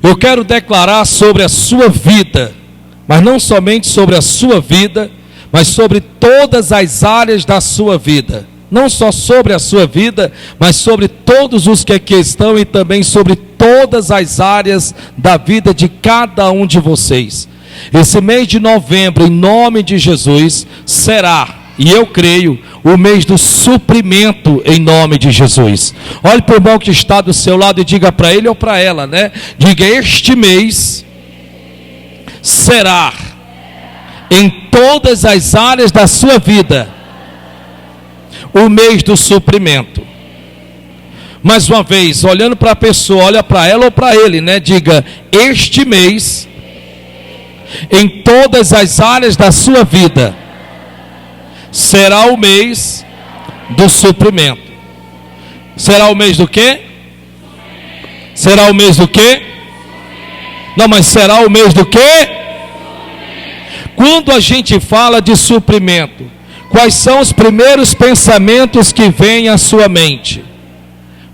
Eu quero declarar sobre a sua vida, mas não somente sobre a sua vida, mas sobre todas as áreas da sua vida. Não só sobre a sua vida, mas sobre todos os que aqui estão e também sobre todas as áreas da vida de cada um de vocês. Esse mês de novembro, em nome de Jesus, será, e eu creio, o mês do suprimento em nome de Jesus. Olhe para o irmão que está do seu lado e diga para ele ou para ela, né? Diga: este mês será em todas as áreas da sua vida o mês do suprimento. Mais uma vez, olhando para a pessoa, olha para ela ou para ele, né? Diga: este mês em todas as áreas da sua vida será o mês do suprimento. Será o mês do quê? Será o mês do quê? Não, mas será o mês do quê? Quando a gente fala de suprimento, quais são os primeiros pensamentos que vêm à sua mente?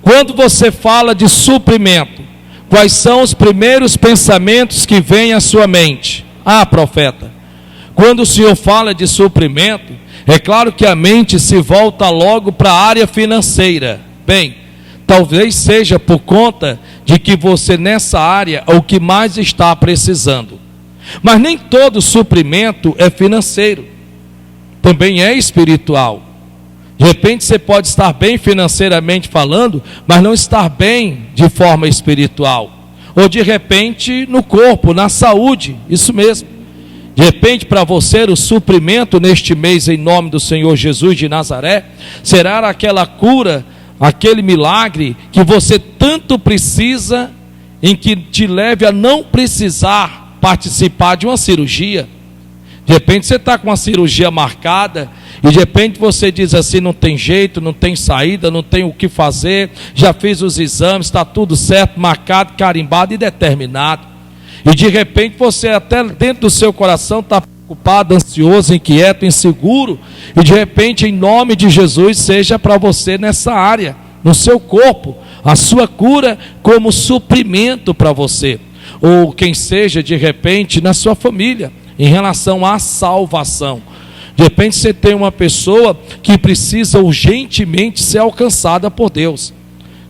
Quando você fala de suprimento, quais são os primeiros pensamentos que vêm à sua mente? Ah, profeta, quando o senhor fala de suprimento, é claro que a mente se volta logo para a área financeira. Bem, talvez seja por conta de que você nessa área é o que mais está precisando. Mas nem todo suprimento é financeiro, também é espiritual. De repente você pode estar bem financeiramente falando, mas não estar bem de forma espiritual. Ou de repente no corpo, na saúde, isso mesmo. De repente para você o suprimento neste mês em nome do Senhor Jesus de Nazaré será aquela cura, aquele milagre que você tanto precisa, em que te leve a não precisar participar de uma cirurgia. De repente você está com uma cirurgia marcada e de repente você diz assim: não tem jeito, não tem saída, não tem o que fazer, já fiz os exames, está tudo certo, marcado, carimbado e determinado. E de repente você até dentro do seu coração está preocupado, ansioso, inquieto, inseguro. E de repente, em nome de Jesus, seja para você nessa área, no seu corpo, a sua cura como suprimento para você. Ou quem seja de repente na sua família, em relação à salvação. De repente você tem uma pessoa que precisa urgentemente ser alcançada por Deus.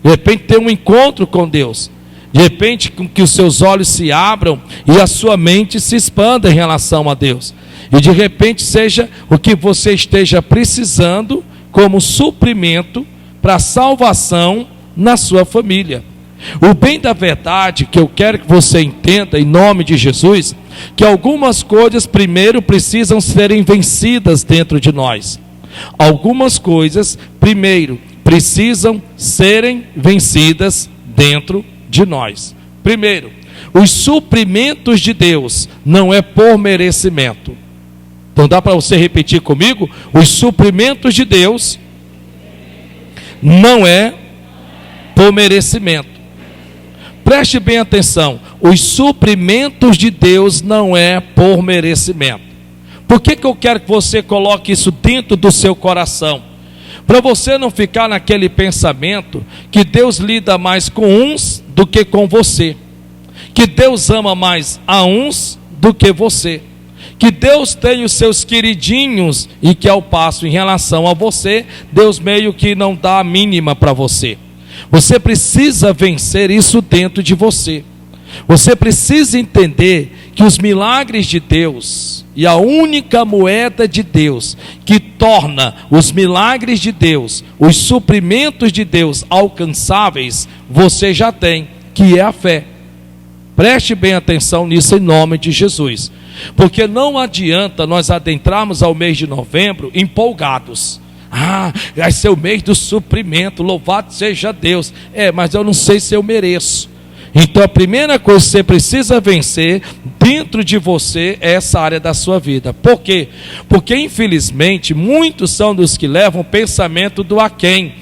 De repente tem um encontro com Deus. De repente que os seus olhos se abram e a sua mente se expanda em relação a Deus. E de repente seja o que você esteja precisando como suprimento para a salvação na sua família. O bem da verdade que eu quero que você entenda em nome de Jesus, que algumas coisas primeiro precisam serem vencidas dentro de nós. Algumas coisas primeiro precisam serem vencidas dentro de nós. Primeiro, os suprimentos de Deus não é por merecimento. Então dá para você repetir comigo? Os suprimentos de Deus não é por merecimento. Preste bem atenção, os suprimentos de Deus não é por merecimento. Por que eu quero que você coloque isso dentro do seu coração? Para você não ficar naquele pensamento que Deus lida mais com uns do que com você, que Deus ama mais a uns do que você, que Deus tem os seus queridinhos e que ao passo em relação a você, Deus meio que não dá a mínima para você. Você precisa vencer isso dentro de você. Você precisa entender que os milagres de Deus e a única moeda de Deus que torna os milagres de Deus, os suprimentos de Deus alcançáveis, você já tem, que é a fé. Preste bem atenção nisso em nome de Jesus. Porque não adianta nós adentrarmos ao mês de novembro empolgados. Ah, vai ser o mês do suprimento, louvado seja Deus. Mas eu não sei se eu mereço. Então a primeira coisa que você precisa vencer dentro de você é essa área da sua vida. Por quê? Porque infelizmente muitos são dos que levam o pensamento do aquém,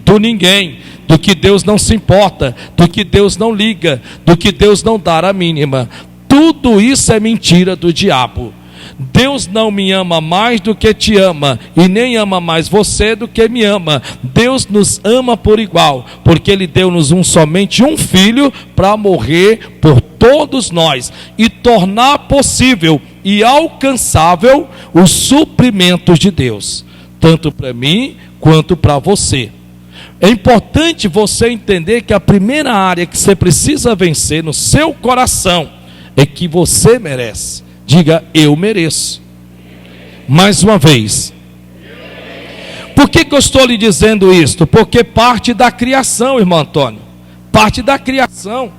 do ninguém, do que Deus não se importa, do que Deus não liga, do que Deus não dá a mínima. Tudo isso é mentira do diabo. Deus não me ama mais do que te ama, e nem ama mais você do que me ama. Deus nos ama por igual, porque Ele deu-nos somente um Filho para morrer por todos nós e tornar possível e alcançável os suprimentos de Deus, tanto para mim quanto para você. É importante você entender que a primeira área que você precisa vencer no seu coração é que você merece. Diga, eu mereço. Mais uma vez. Por que eu estou lhe dizendo isto? Porque parte da criação, irmão Antônio. Parte da criação.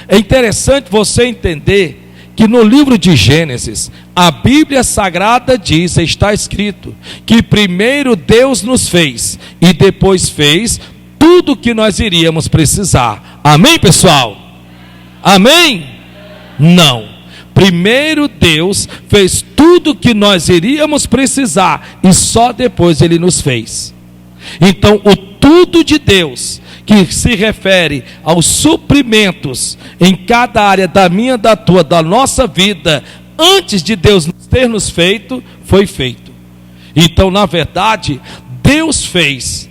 É interessante você entender que no livro de Gênesis, a Bíblia Sagrada diz, está escrito, que primeiro Deus nos fez e depois fez tudo o que nós iríamos precisar. Amém, pessoal? Amém? Não. Primeiro Deus fez tudo o que nós iríamos precisar e só depois Ele nos fez. Então, o tudo de Deus, que se refere aos suprimentos em cada área da minha, da tua, da nossa vida, antes de Deus ter nos feito, foi feito. Então, na verdade, Deus fez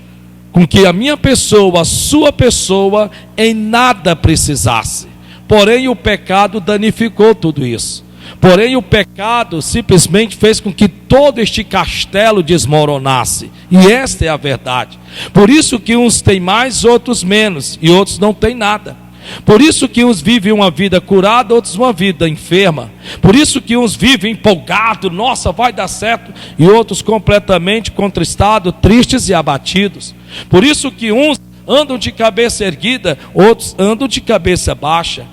com que a minha pessoa, a sua pessoa, em nada precisasse. Porém, o pecado danificou tudo isso. Porém, o pecado simplesmente fez com que todo este castelo desmoronasse. E esta é a verdade. Por isso que uns têm mais, outros menos, e outros não têm nada. Por isso que uns vivem uma vida curada, outros uma vida enferma. Por isso que uns vivem empolgados, nossa, vai dar certo, e outros completamente contristados, tristes e abatidos. Por isso que uns andam de cabeça erguida, outros andam de cabeça baixa.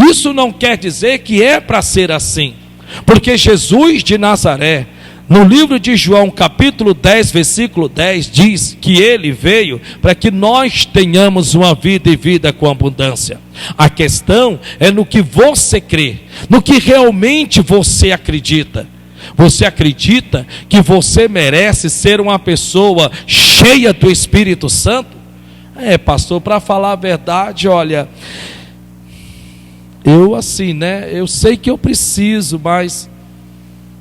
Isso não quer dizer que é para ser assim, porque Jesus de Nazaré, no livro de João capítulo 10, versículo 10, diz que Ele veio para que nós tenhamos uma vida e vida com abundância. A questão é no que você crê, no que realmente você acredita. Você acredita que você merece ser uma pessoa cheia do Espírito Santo? Pastor, para falar a verdade, olha, eu sei que eu preciso, mas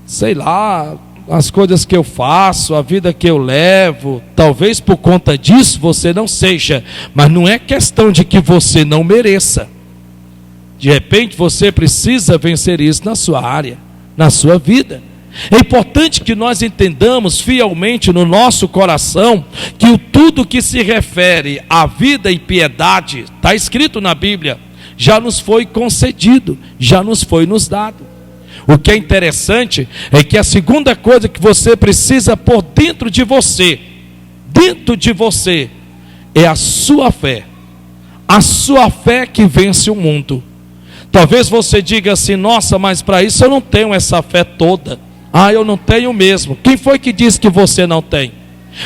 sei lá, as coisas que eu faço, a vida que eu levo, talvez por conta disso você não seja, mas não é questão de que você não mereça. De repente você precisa vencer isso na sua área, na sua vida. É importante que nós entendamos fielmente no nosso coração que o tudo que se refere à vida e piedade, está escrito na Bíblia, já nos foi concedido, já nos foi nos dado. O que é interessante é que a segunda coisa que você precisa pôr dentro de você, é a sua fé. A sua fé que vence o mundo. Talvez você diga assim, nossa, mas para isso eu não tenho essa fé toda. Eu não tenho mesmo. Quem foi que disse que você não tem?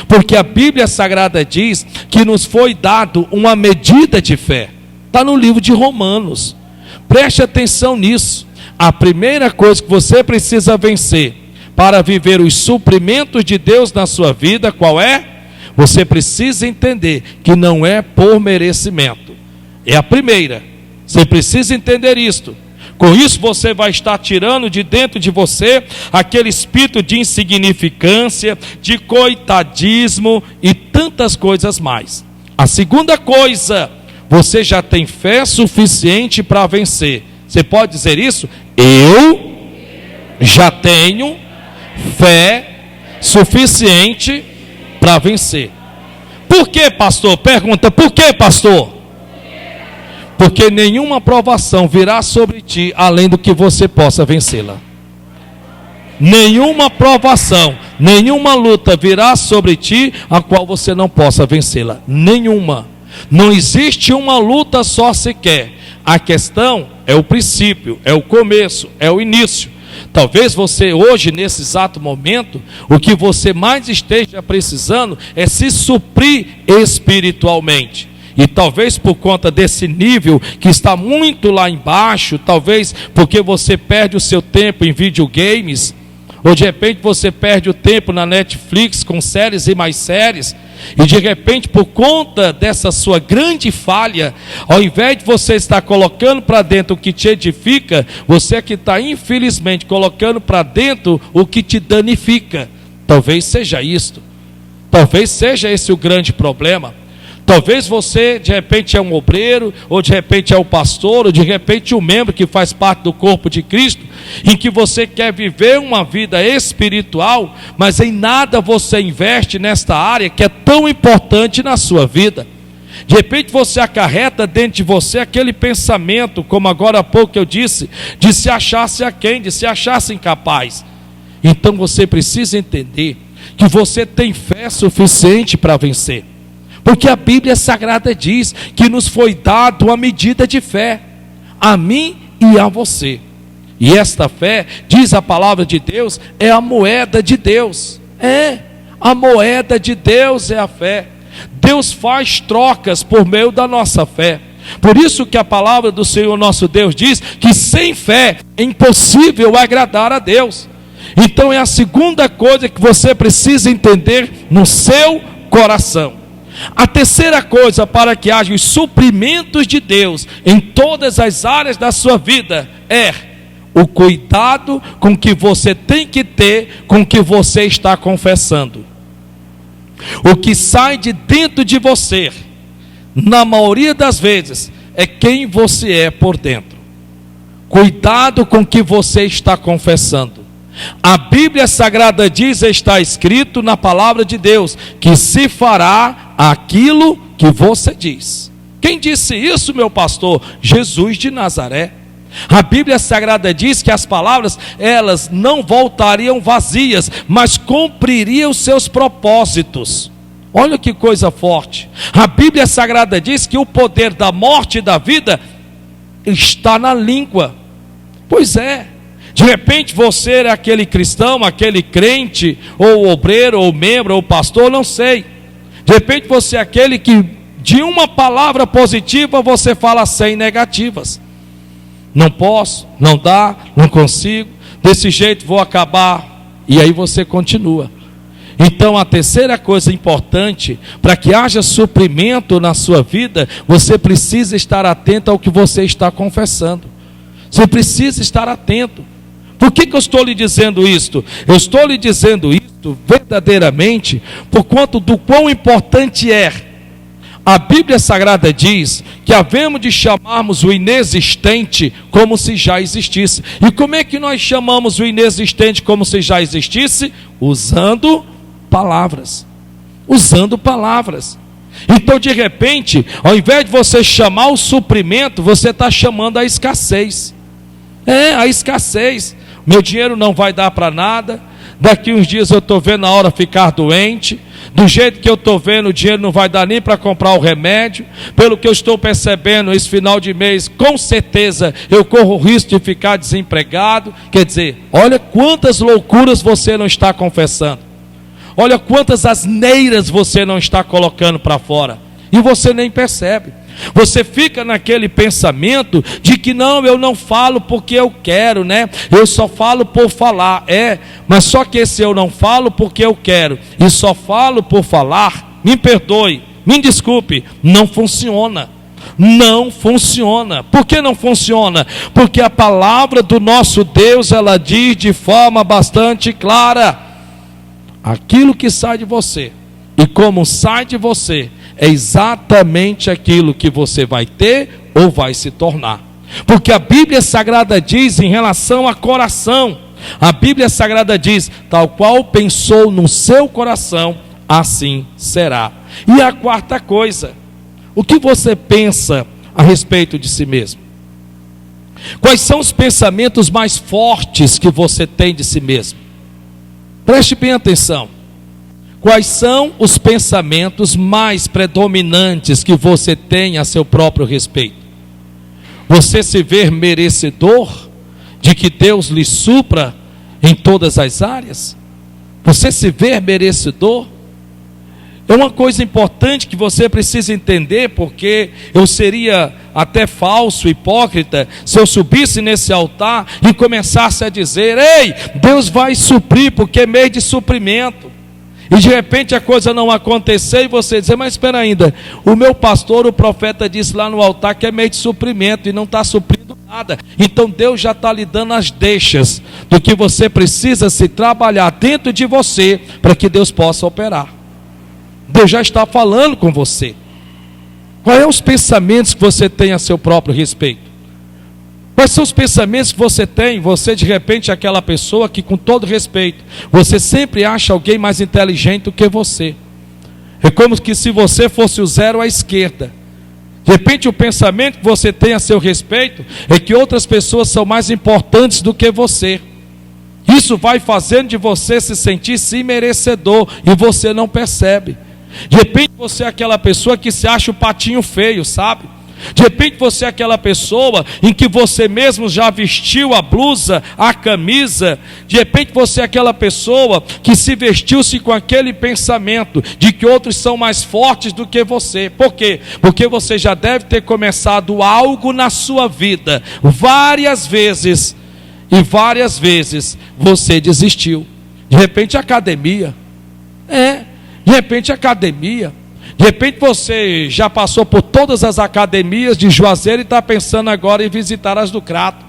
Porque a Bíblia Sagrada diz que nos foi dado uma medida de fé. Está no livro de Romanos. Preste atenção nisso. A primeira coisa que você precisa vencer para viver os suprimentos de Deus na sua vida, qual é? Você precisa entender que não é por merecimento. É a primeira. Você precisa entender isto. Com isso você vai estar tirando de dentro de você aquele espírito de insignificância, de coitadismo e tantas coisas mais. A segunda coisa, você já tem fé suficiente para vencer. Você pode dizer isso? Eu já tenho fé suficiente para vencer. Por que, pastor? Pergunta, por que, pastor? Porque nenhuma provação virá sobre ti além do que você possa vencê-la. Nenhuma provação, nenhuma luta virá sobre ti a qual você não possa vencê-la. Nenhuma. Não existe uma luta só sequer. A questão é o princípio, é o começo, é o início. Talvez você hoje, nesse exato momento, o que você mais esteja precisando é se suprir espiritualmente. E talvez por conta desse nível que está muito lá embaixo, talvez porque você perde o seu tempo em videogames, ou de repente você perde o tempo na Netflix com séries e mais séries, E de repente, por conta dessa sua grande falha, ao invés de você estar colocando para dentro o que te edifica, você é que está infelizmente colocando para dentro o que te danifica. Talvez seja isto. Talvez seja esse o grande problema. Talvez você de repente é um obreiro, ou de repente é um pastor, ou de repente um membro que faz parte do corpo de Cristo, em que você quer viver uma vida espiritual, mas em nada você investe nesta área que é tão importante na sua vida. De repente você acarreta dentro de você aquele pensamento, como agora há pouco eu disse, de se achar-se aquém, de se achar-se incapaz. Então você precisa entender que você tem fé suficiente para vencer. Porque a Bíblia Sagrada diz que nos foi dado uma medida de fé, a mim e a você. E esta fé, diz a palavra de Deus, é a moeda de Deus. A moeda de Deus é a fé. Deus faz trocas por meio da nossa fé. Por isso que a palavra do Senhor nosso Deus diz que sem fé é impossível agradar a Deus. Então é a segunda coisa que você precisa entender no seu coração. A terceira coisa para que haja os suprimentos de Deus em todas as áreas da sua vida é o cuidado com que você tem que ter com o que você está confessando. O que sai de dentro de você, na maioria das vezes, é quem você é por dentro. Cuidado com o que você está confessando. A Bíblia Sagrada diz, está escrito na palavra de Deus, que se fará aquilo que você diz. Quem disse isso, meu pastor? Jesus de Nazaré. A Bíblia Sagrada diz que as palavras, elas não voltariam vazias, mas cumpririam seus propósitos. Olha que coisa forte. A Bíblia Sagrada diz que o poder da morte e da vida está na língua. Pois é. De repente você é aquele cristão, aquele crente, ou obreiro, ou membro, ou pastor, não sei. De repente você é aquele que de uma palavra positiva você fala 100 negativas. Não posso, não dá, não consigo, desse jeito vou acabar. E aí você continua. Então a terceira coisa importante, para que haja suprimento na sua vida, você precisa estar atento ao que você está confessando. Você precisa estar atento. Por que eu estou lhe dizendo isto? Eu estou lhe dizendo isto verdadeiramente por conta do quão importante é. A Bíblia Sagrada diz que havemos de chamarmos o inexistente como se já existisse. E como é que nós chamamos o inexistente como se já existisse? Usando palavras. Usando palavras. Então de repente, ao invés de você chamar o suprimento, você está chamando a escassez. A escassez. Meu dinheiro não vai dar para nada. Daqui uns dias eu estou vendo a hora ficar doente. Do jeito que eu estou vendo, o dinheiro não vai dar nem para comprar o remédio. Pelo que eu estou percebendo, esse final de mês, com certeza, eu corro o risco de ficar desempregado. Quer dizer, olha quantas loucuras você não está confessando. Olha quantas asneiras você não está colocando para fora. E você nem percebe. Você fica naquele pensamento de que não, eu não falo porque eu quero, né? Eu só falo por falar. Mas só que esse eu não falo porque eu quero e só falo por falar, me perdoe, me desculpe, não funciona. Não funciona. Por que não funciona? Porque a palavra do nosso Deus, ela diz de forma bastante clara: aquilo que sai de você e como sai de você é exatamente aquilo que você vai ter ou vai se tornar. Porque a Bíblia Sagrada diz em relação a coração, a Bíblia Sagrada diz, tal qual pensou no seu coração, assim será. E a quarta coisa, o que você pensa a respeito de si mesmo? Quais são os pensamentos mais fortes que você tem de si mesmo? Preste bem atenção. Quais são os pensamentos mais predominantes que você tem a seu próprio respeito? Você se vê merecedor de que Deus lhe supra em todas as áreas? Você se vê merecedor? É uma coisa importante que você precisa entender, porque eu seria até falso, hipócrita, se eu subisse nesse altar e começasse a dizer: ei, Deus vai suprir, porque é mês de suprimento. e de repente a coisa não acontecer, e você dizer, mas espera ainda, o meu pastor, o profeta disse lá no altar que é meio de suprimento, e não está suprindo nada. Então Deus já está lhe dando as deixas do que você precisa se trabalhar dentro de você, para que Deus possa operar. Deus já está falando com você. Quais são os pensamentos que você tem a seu próprio respeito? Quais são os pensamentos que você tem? Você de repente é aquela pessoa que, com todo respeito, você sempre acha alguém mais inteligente do que você. É como que se você fosse o zero à esquerda. De repente o pensamento que você tem a seu respeito é que outras pessoas são mais importantes do que você. Isso vai fazendo de você se sentir imerecedor, e você não percebe. De repente você é aquela pessoa que se acha o patinho feio, sabe? De repente você é aquela pessoa em que você mesmo já vestiu a blusa, a camisa. De repente você é aquela pessoa que se vestiu-se com aquele pensamento de que outros são mais fortes do que você. Por quê? Porque você já deve ter começado algo na sua vida várias vezes, e várias vezes você desistiu. De repente academia. De repente academia. De repente você já passou por todas as academias de Juazeiro e está pensando agora em visitar as do Crato.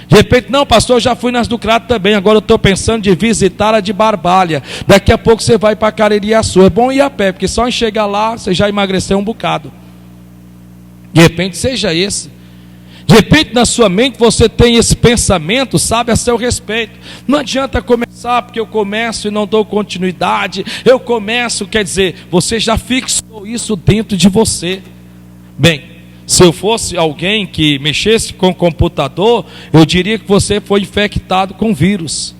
De repente, não, pastor, eu já fui nas do Crato também, agora eu estou pensando de visitar a de Barbalha. Daqui a pouco você vai para Caririaçu. É bom ir a pé, porque só em chegar lá você já emagreceu um bocado. De repente seja esse. De repente na sua mente você tem esse pensamento, sabe, a seu respeito. Não adianta começar, porque eu começo e não dou continuidade. Eu começo, quer dizer, você já fixou isso dentro de você. Bem, se eu fosse alguém que mexesse com computador, eu diria que você foi infectado com vírus.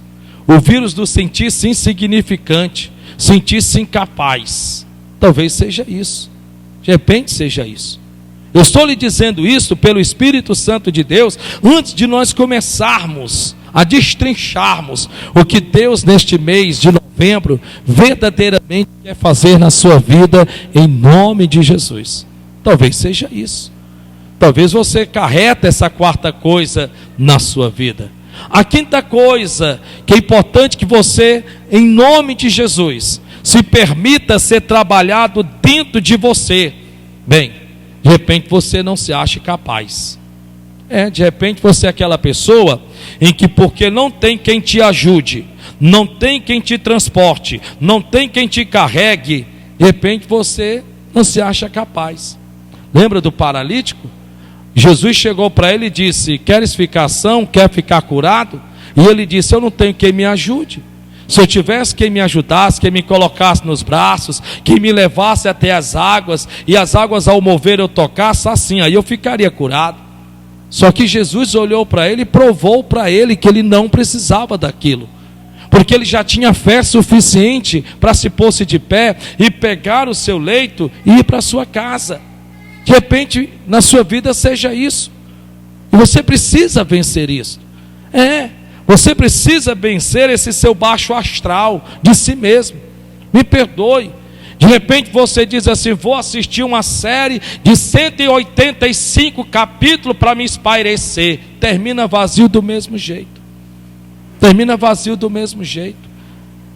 O vírus do sentir-se insignificante, sentir-se incapaz. Talvez seja isso. De repente seja isso. Eu estou lhe dizendo isso pelo Espírito Santo de Deus, antes de nós começarmos a destrincharmos o que Deus neste mês de novembro verdadeiramente quer fazer na sua vida, em nome de Jesus. Talvez seja isso. Talvez você carreta essa quarta coisa na sua vida. A quinta coisa que é importante que você, em nome de Jesus, se permita ser trabalhado dentro de você. Bem, de repente você não se acha capaz. De repente você é aquela pessoa em que, porque não tem quem te ajude, não tem quem te transporte, não tem quem te carregue, de repente você não se acha capaz. Lembra do paralítico? Jesus chegou para ele e disse: queres ficar são? Quer ficar curado? E ele disse: eu não tenho quem me ajude. Se eu tivesse quem me ajudasse, quem me colocasse nos braços, quem me levasse até as águas, e as águas ao mover eu tocasse, assim, aí eu ficaria curado. Só que Jesus olhou para ele e provou para ele que ele não precisava daquilo, porque ele já tinha fé suficiente para se pôr-se de pé e pegar o seu leito e ir para a sua casa. De repente na sua vida seja isso, e você precisa vencer isso. Você precisa vencer esse seu baixo astral de si mesmo. Me perdoe. De repente você diz assim: vou assistir uma série de 185 capítulos para me espairecer. Termina vazio do mesmo jeito. Termina vazio do mesmo jeito.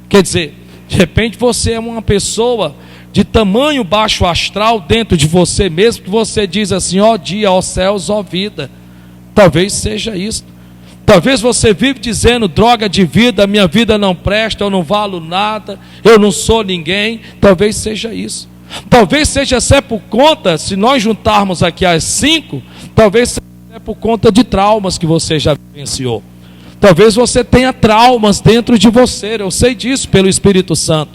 Quer dizer, de repente você é uma pessoa de tamanho baixo astral dentro de você mesmo, que você diz assim: ó dia, ó céus, ó vida. Talvez seja isso. Talvez você vive dizendo: droga de vida, minha vida não presta, eu não valo nada, eu não sou ninguém. Talvez seja isso. Talvez seja até por conta, se nós juntarmos aqui as 5, talvez seja até por conta de traumas que você já vivenciou. Talvez você tenha traumas dentro de você, eu sei disso pelo Espírito Santo.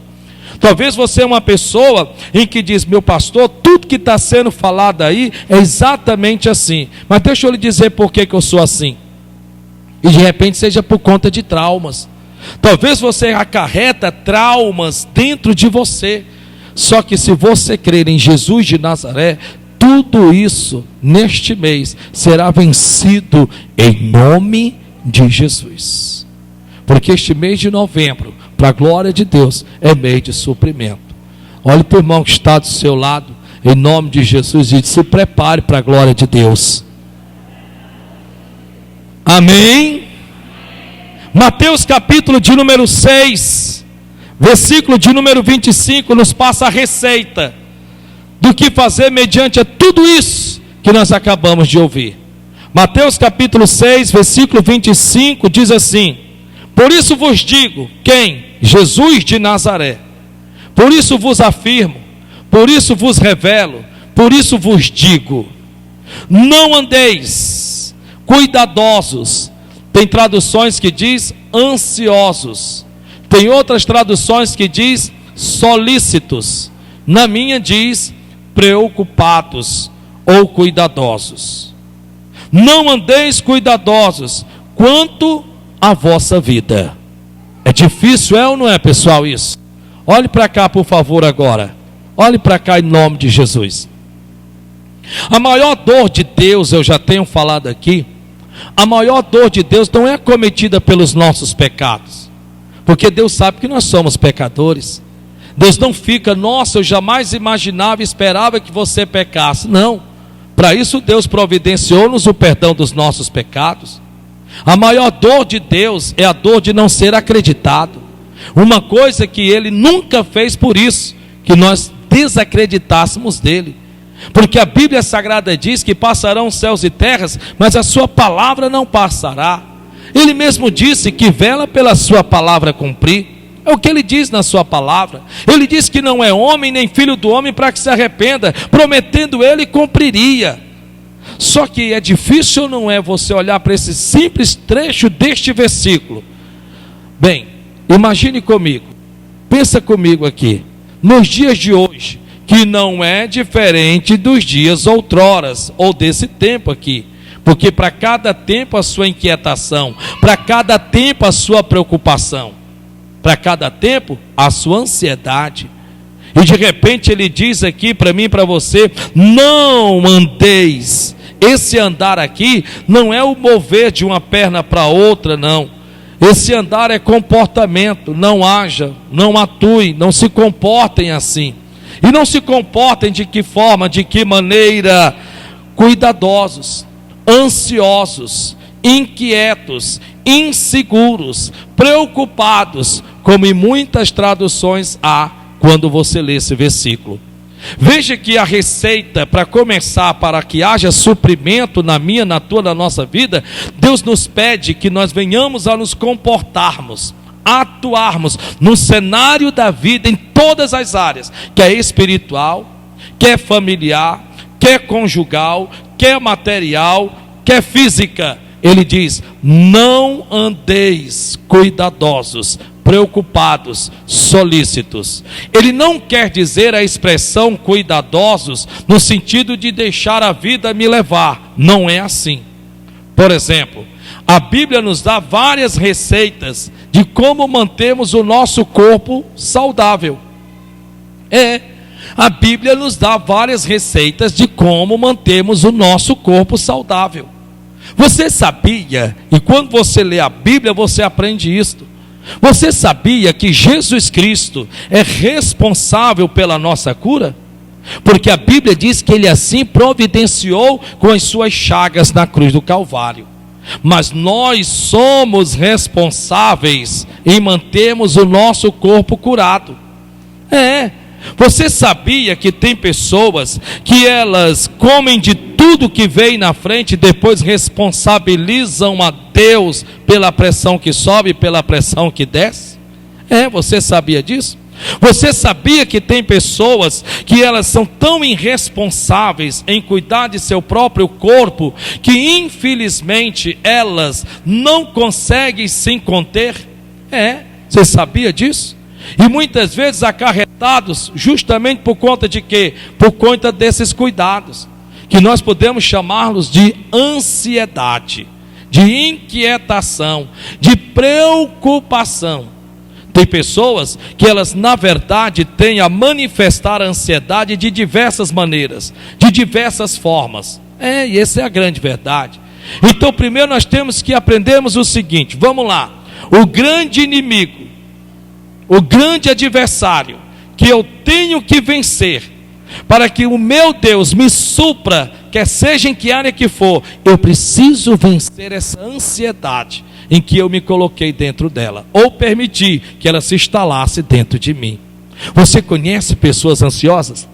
Talvez você é uma pessoa em que diz: meu pastor, tudo que está sendo falado aí é exatamente assim. Mas deixa eu lhe dizer por que eu sou assim. E de repente seja por conta de traumas. Talvez você acarreta traumas dentro de você. Só que se você crer em Jesus de Nazaré, tudo isso neste mês será vencido em nome de Jesus. Porque este mês de novembro, para a glória de Deus, é mês de suprimento. Olhe para o irmão que está do seu lado, em nome de Jesus, e se prepare para a glória de Deus. Amém? Mateus capítulo de número 6, Versículo de número 25 nos passa a receita do que fazer mediante a tudo isso que nós acabamos de ouvir. Mateus capítulo 6, versículo 25 diz assim: por isso vos digo, quem? Jesus de Nazaré. Por isso vos afirmo, por isso vos revelo, por isso vos digo: não andeis cuidadosos. Tem traduções que diz ansiosos. Tem outras traduções que diz solícitos. Na minha diz preocupados ou cuidadosos. Não andeis cuidadosos quanto à vossa vida. É difícil, é ou não é, pessoal, isso? Olhe para cá, por favor, agora. Olhe para cá em nome de Jesus. A maior dor de Deus, eu já tenho falado aqui, a maior dor de Deus não é cometida pelos nossos pecados, porque Deus sabe que nós somos pecadores. Deus não fica, nossa, eu jamais imaginava e esperava que você pecasse. Não, para isso Deus providenciou-nos o perdão dos nossos pecados. A maior dor de Deus é a dor de não ser acreditado. Uma coisa que Ele nunca fez por isso, que nós desacreditássemos dEle. Porque a Bíblia Sagrada diz que passarão céus e terras, mas a sua palavra não passará. Ele mesmo disse que vela pela sua palavra cumprir. É o que ele diz na sua palavra. Ele diz que não é homem nem filho do homem para que se arrependa, prometendo ele cumpriria. Só que é difícil ou não é você olhar para esse simples trecho deste versículo? Bem, imagine comigo, pensa comigo aqui, nos dias de hoje, que não é diferente dos dias outroras, ou desse tempo aqui, porque para cada tempo a sua inquietação, para cada tempo a sua preocupação, para cada tempo a sua ansiedade. E de repente ele diz aqui para mim e para você: não andeis. Esse andar aqui não é o mover de uma perna para outra, não. Esse andar é comportamento. Não haja, não atue, não se comportem assim. E não se comportem de que forma, de que maneira? Cuidadosos, ansiosos, inquietos, inseguros, preocupados, como em muitas traduções há quando você lê esse versículo. Veja que a receita para começar, para que haja suprimento na minha, na tua, na nossa vida, Deus nos pede que nós venhamos a nos comportarmos, atuarmos no cenário da vida em todas as áreas, quer espiritual, quer familiar, quer conjugal, quer material, quer física. Ele diz: não andeis cuidadosos, preocupados, solícitos. Ele não quer dizer a expressão cuidadosos no sentido de deixar a vida me levar. Não é assim. Por exemplo, a Bíblia nos dá várias receitas de como mantermos o nosso corpo saudável. A Bíblia nos dá várias receitas de como mantermos o nosso corpo saudável. Você sabia, e quando você lê a Bíblia você aprende isto, você sabia que Jesus Cristo é responsável pela nossa cura? Porque a Bíblia diz que Ele assim providenciou com as suas chagas na cruz do Calvário. Mas nós somos responsáveis em mantermos o nosso corpo curado. Você sabia que tem pessoas que elas comem de tudo que vem na frente e depois responsabilizam a Deus pela pressão que sobe e pela pressão que desce? Você sabia disso? Você sabia que tem pessoas que elas são tão irresponsáveis em cuidar de seu próprio corpo que infelizmente elas não conseguem se conter? Você sabia disso? E muitas vezes acarretados justamente por conta de quê? Por conta desses cuidados, que nós podemos chamá-los de ansiedade, de inquietação, de preocupação. Tem pessoas que elas na verdade têm a manifestar a ansiedade de diversas maneiras, de diversas formas. E essa é a grande verdade. Então primeiro nós temos que aprendermos o seguinte, vamos lá. O grande inimigo, o grande adversário que eu tenho que vencer para que o meu Deus me supra, quer seja em que área que for, eu preciso vencer essa ansiedade em que eu me coloquei dentro dela, ou permitir que ela se instalasse dentro de mim. Você conhece pessoas ansiosas?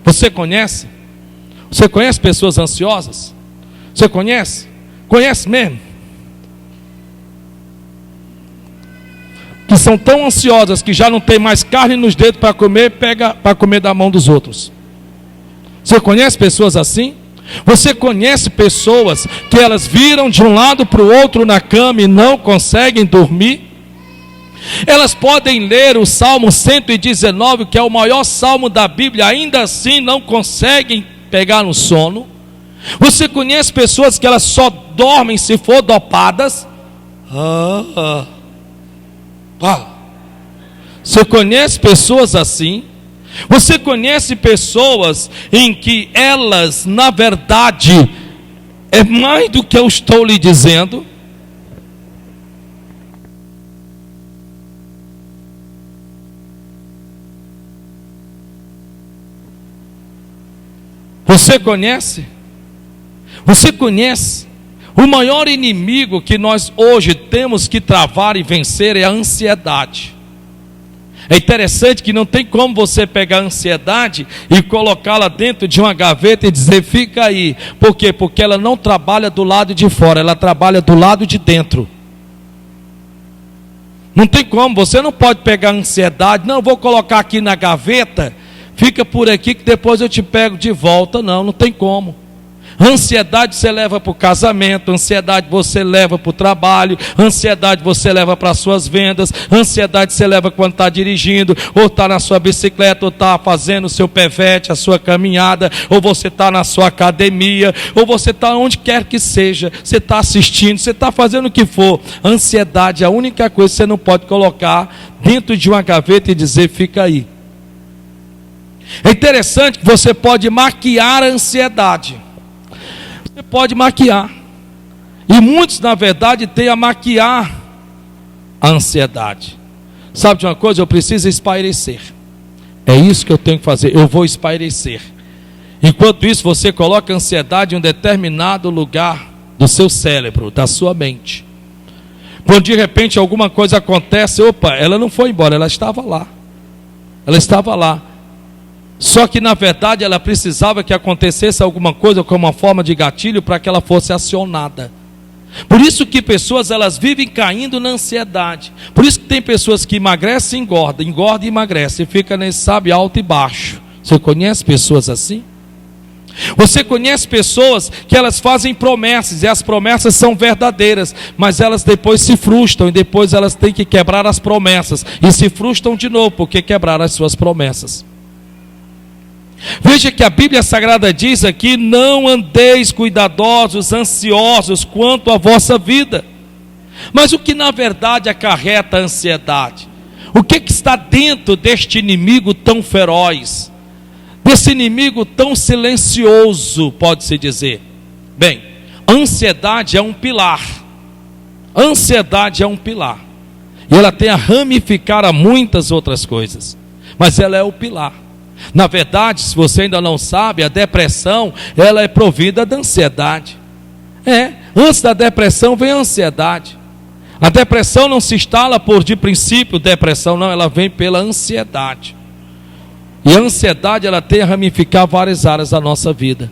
Você conhece? Você conhece pessoas ansiosas? Você conhece? Conhece mesmo? Que são tão ansiosas que já não tem mais carne nos dedos para comer, pega para comer da mão dos outros. Você conhece pessoas assim? Você conhece pessoas que elas viram de um lado para o outro na cama e não conseguem dormir? Elas podem ler o Salmo 119, que é o maior salmo da Bíblia, ainda assim não conseguem pegar no sono. Você conhece pessoas que elas só dormem se for dopadas? Você conhece pessoas assim? Você conhece pessoas em que elas, na verdade, é mais do que eu estou lhe dizendo? Você conhece? Você conhece? O maior inimigo que nós hoje temos que travar e vencer é a ansiedade. É interessante que não tem como você pegar a ansiedade e colocá-la dentro de uma gaveta e dizer, fica aí. Por quê? Porque ela não trabalha do lado de fora, ela trabalha do lado de dentro. Não tem como, você não pode pegar a ansiedade, não, vou colocar aqui na gaveta, fica por aqui que depois eu te pego de volta. Não tem como. Ansiedade você leva para o casamento, ansiedade você leva para o trabalho, ansiedade você leva para as suas vendas, ansiedade você leva quando está dirigindo, ou está na sua bicicleta, ou está fazendo o seu pevete, a sua caminhada, ou você está na sua academia, ou você está onde quer que seja, você está assistindo, você está fazendo o que for. Ansiedade é a única coisa que você não pode colocar dentro de uma gaveta e dizer, fica aí. É interessante que você pode maquiar a ansiedade. Você pode maquiar. E muitos, na verdade, têm a maquiar a ansiedade. Sabe de uma coisa? Eu preciso espairecer. É isso que eu tenho que fazer. Eu vou espairecer. Enquanto isso, você coloca a ansiedade em um determinado lugar do seu cérebro, da sua mente. Quando de repente alguma coisa acontece, opa, ela não foi embora, ela estava lá. Ela estava lá. Só que na verdade ela precisava que acontecesse alguma coisa como uma forma de gatilho para que ela fosse acionada. Por isso que pessoas elas vivem caindo na ansiedade. Por isso que tem pessoas que emagrecem e engordam, engordam e emagrecem, e fica nesse, sabe, alto e baixo. Você conhece pessoas assim? Você conhece pessoas que elas fazem promessas, e as promessas são verdadeiras, mas elas depois se frustram, e depois elas têm que quebrar as promessas, e se frustram de novo, porque quebraram as suas promessas. Veja que a Bíblia Sagrada diz aqui, não andeis cuidadosos, ansiosos quanto à vossa vida. Mas o que na verdade acarreta a ansiedade? O que está dentro deste inimigo tão feroz? Desse inimigo tão silencioso, pode-se dizer? Bem, a ansiedade é um pilar. A ansiedade é um pilar. E ela tem a ramificar a muitas outras coisas. Mas ela é o pilar. Na verdade, se você ainda não sabe, a depressão, ela é provida da ansiedade. Antes da depressão vem a ansiedade. A depressão não se instala por de princípio depressão, não, ela vem pela ansiedade. E a ansiedade, ela tem a ramificar várias áreas da nossa vida.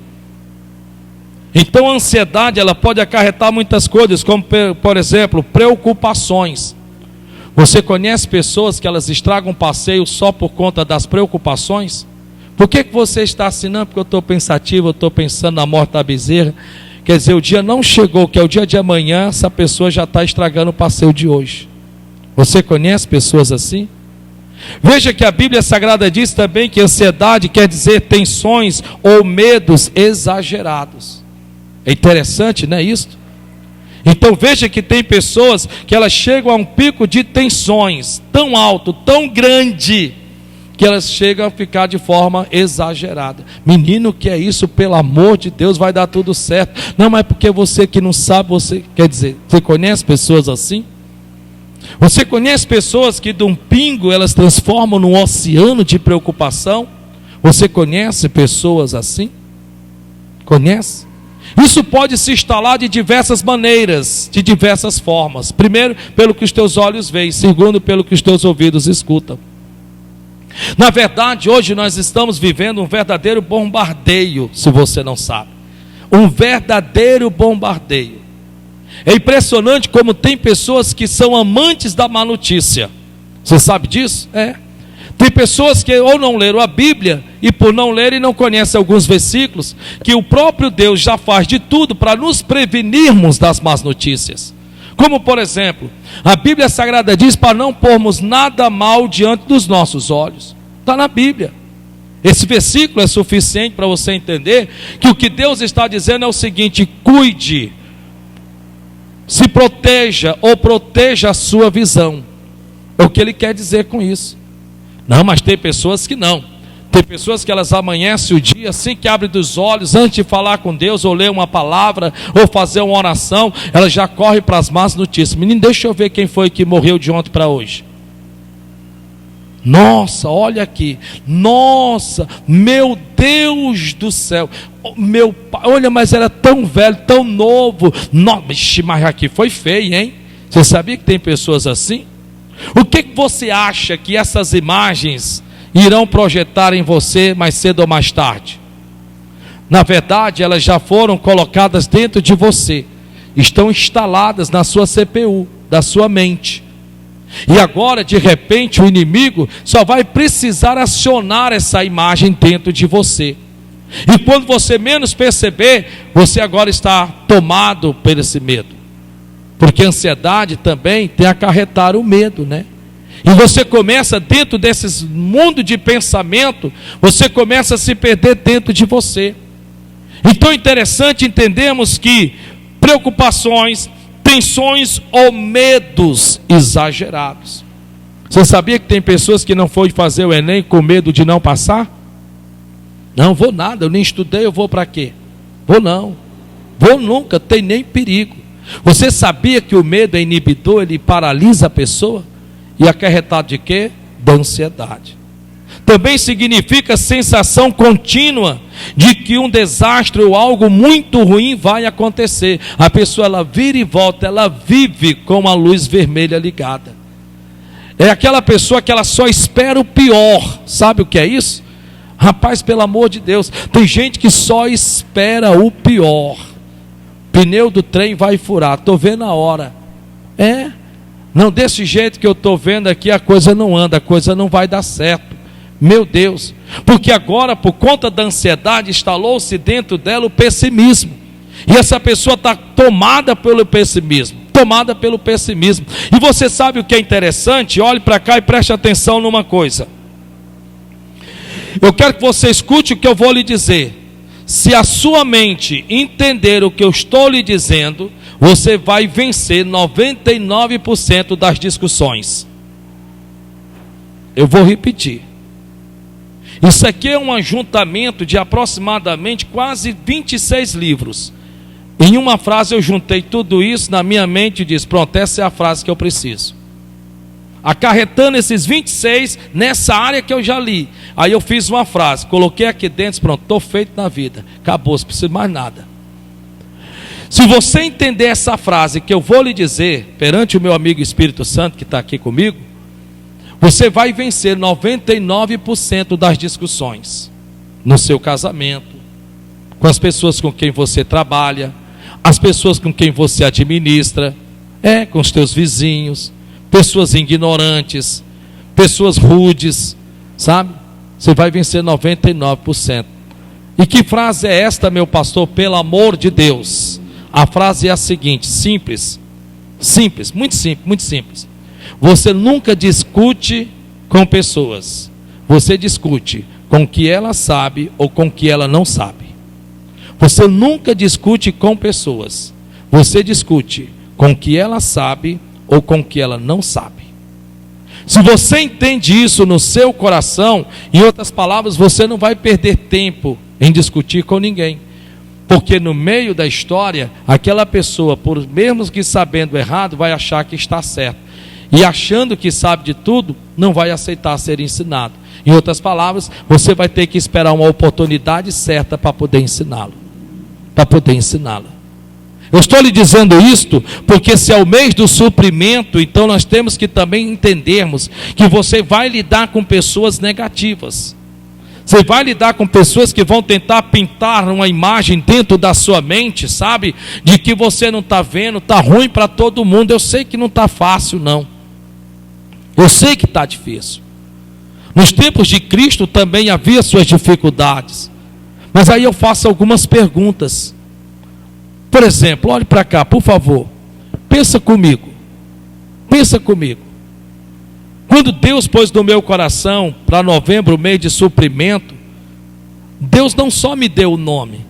Então a ansiedade, ela pode acarretar muitas coisas, como por exemplo, preocupações. Você conhece pessoas que elas estragam um passeio só por conta das preocupações? Por que você está assim? Não, porque eu estou pensativo, eu estou pensando na morte da bezerra. Quer dizer, o dia não chegou, que é o dia de amanhã, essa pessoa já está estragando o passeio de hoje. Você conhece pessoas assim? Veja que a Bíblia Sagrada diz também que ansiedade quer dizer tensões ou medos exagerados. É interessante, não é isso? Então veja que tem pessoas que elas chegam a um pico de tensões tão alto, tão grande, que elas chegam a ficar de forma exagerada. Menino, que é isso? Pelo amor de Deus, vai dar tudo certo. Não, mas porque você que não sabe, quer dizer, você conhece pessoas assim? Você conhece pessoas que de um pingo elas transformam num oceano de preocupação? Você conhece pessoas assim? Conhece? Isso pode se instalar de diversas maneiras, de diversas formas. Primeiro, pelo que os teus olhos veem. Segundo, pelo que os teus ouvidos escutam. Na verdade, hoje nós estamos vivendo um verdadeiro bombardeio, se você não sabe. Um verdadeiro bombardeio. É impressionante como tem pessoas que são amantes da má notícia. Você sabe disso? É. Tem pessoas que ou não leram a Bíblia, e por não lerem não conhecem alguns versículos, que o próprio Deus já faz de tudo para nos prevenirmos das más notícias. Como por exemplo, a Bíblia Sagrada diz para não pormos nada mal diante dos nossos olhos. Está na Bíblia. Esse versículo é suficiente para você entender que o que Deus está dizendo é o seguinte: cuide, se proteja ou proteja a sua visão. É o que ele quer dizer com isso. Não, mas tem pessoas que não. Tem pessoas que elas amanhecem o dia, assim que abrem dos olhos, antes de falar com Deus, ou ler uma palavra, ou fazer uma oração, elas já correm para as más notícias. Menino, deixa eu ver quem foi que morreu de ontem para hoje. Nossa, olha aqui. Nossa, meu Deus do céu. Meu pai, olha, mas era tão velho, tão novo. Nossa, mas aqui foi feio, hein? Você sabia que tem pessoas assim? O que você acha que essas imagens irão projetar em você mais cedo ou mais tarde? Na verdade, elas já foram colocadas dentro de você, estão instaladas na sua CPU, da sua mente. E agora, de repente, o inimigo só vai precisar acionar essa imagem dentro de você. E quando você menos perceber, você agora está tomado por esse medo. Porque a ansiedade também tem a acarretar o medo, né? E você começa dentro desses mundo de pensamento, você começa a se perder dentro de você. Então é interessante entendermos que preocupações, tensões ou medos exagerados. Você sabia que tem pessoas que não foi fazer o Enem com medo de não passar? Não vou nada, eu nem estudei, eu vou para quê? Vou não, vou nunca, tem nem perigo. Você sabia que o medo é inibidor, ele paralisa a pessoa? E acarretado de quê? Da ansiedade. Também significa sensação contínua de que um desastre ou algo muito ruim vai acontecer. A pessoa, ela vira e volta, ela vive com a luz vermelha ligada. É aquela pessoa que ela só espera o pior. Sabe o que é isso? Rapaz, pelo amor de Deus, tem gente que só espera o pior. Pneu do trem vai furar, estou vendo a hora. Não, desse jeito que eu estou vendo aqui, a coisa não anda, a coisa não vai dar certo. Meu Deus, porque agora, por conta da ansiedade, instalou-se dentro dela o pessimismo. E essa pessoa está tomada pelo pessimismo. Tomada pelo pessimismo. E você sabe o que é interessante? Olhe para cá e preste atenção numa coisa. Eu quero que você escute o que eu vou lhe dizer. Se a sua mente entender o que eu estou lhe dizendo, você vai vencer 99% das discussões. Eu vou repetir. Isso aqui é um ajuntamento de aproximadamente quase 26 livros. Em uma frase eu juntei tudo isso na minha mente e disse: pronto, essa é a frase que eu preciso. Acarretando esses 26 nessa área que eu já li. Aí eu fiz uma frase, coloquei aqui dentro, pronto, estou feito na vida. Acabou, não preciso mais nada. Se você entender essa frase que eu vou lhe dizer, perante o meu amigo Espírito Santo que está aqui comigo, você vai vencer 99% das discussões. No seu casamento, com as pessoas com quem você trabalha, as pessoas com quem você administra, com os teus vizinhos, pessoas ignorantes, pessoas rudes, sabe? Você vai vencer 99%. E que frase é esta, meu pastor? Pelo amor de Deus. A frase é a seguinte, simples, muito simples, muito simples. Você nunca discute com pessoas. Você discute com o que ela sabe ou com o que ela não sabe. Você nunca discute com pessoas. Você discute com o que ela sabe ou com o que ela não sabe. Se você entende isso no seu coração, em outras palavras, você não vai perder tempo em discutir com ninguém. Porque no meio da história, aquela pessoa, por mesmo que sabendo errado, vai achar que está certo. E achando que sabe de tudo, não vai aceitar ser ensinado. Em outras palavras, você vai ter que esperar uma oportunidade certa para poder ensiná-lo. Para poder ensiná-la. Eu estou lhe dizendo isto porque se é o mês do suprimento, então nós temos que também entendermos que você vai lidar com pessoas negativas. Você vai lidar com pessoas que vão tentar pintar uma imagem dentro da sua mente, sabe? De que você não está vendo, está ruim para todo mundo. Eu sei que não está fácil, não. Eu sei que está difícil. Nos tempos de Cristo também havia suas dificuldades. Mas aí eu faço algumas perguntas. Por exemplo, olhe para cá, por favor. Pensa comigo. Pensa comigo. Quando Deus pôs no meu coração, para novembro, mês de suprimento, Deus não só me deu o nome.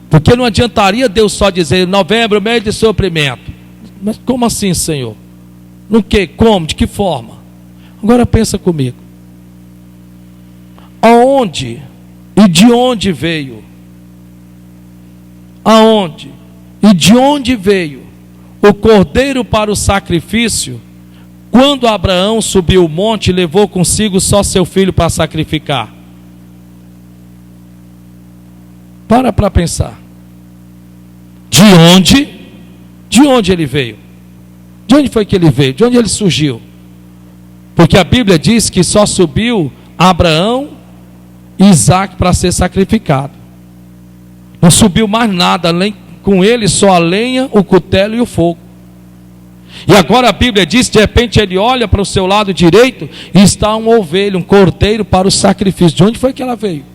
Porque não adiantaria Deus só dizer, novembro, mês de suprimento. Mas como assim, Senhor? No que? Como? De que forma? Agora pensa comigo. Aonde e de onde veio? Aonde e de onde veio o cordeiro para o sacrifício, quando Abraão subiu o monte e levou consigo só seu filho para sacrificar? Para pensar. De onde ele veio? De onde foi que ele veio? De onde ele surgiu? Porque a Bíblia diz que só subiu Abraão e Isaac para ser sacrificado. Não subiu mais nada, além com ele só a lenha, o cutelo e o fogo. E agora a Bíblia diz, de repente ele olha para o seu lado direito e está uma ovelha, um cordeiro para o sacrifício. De onde foi que ela veio?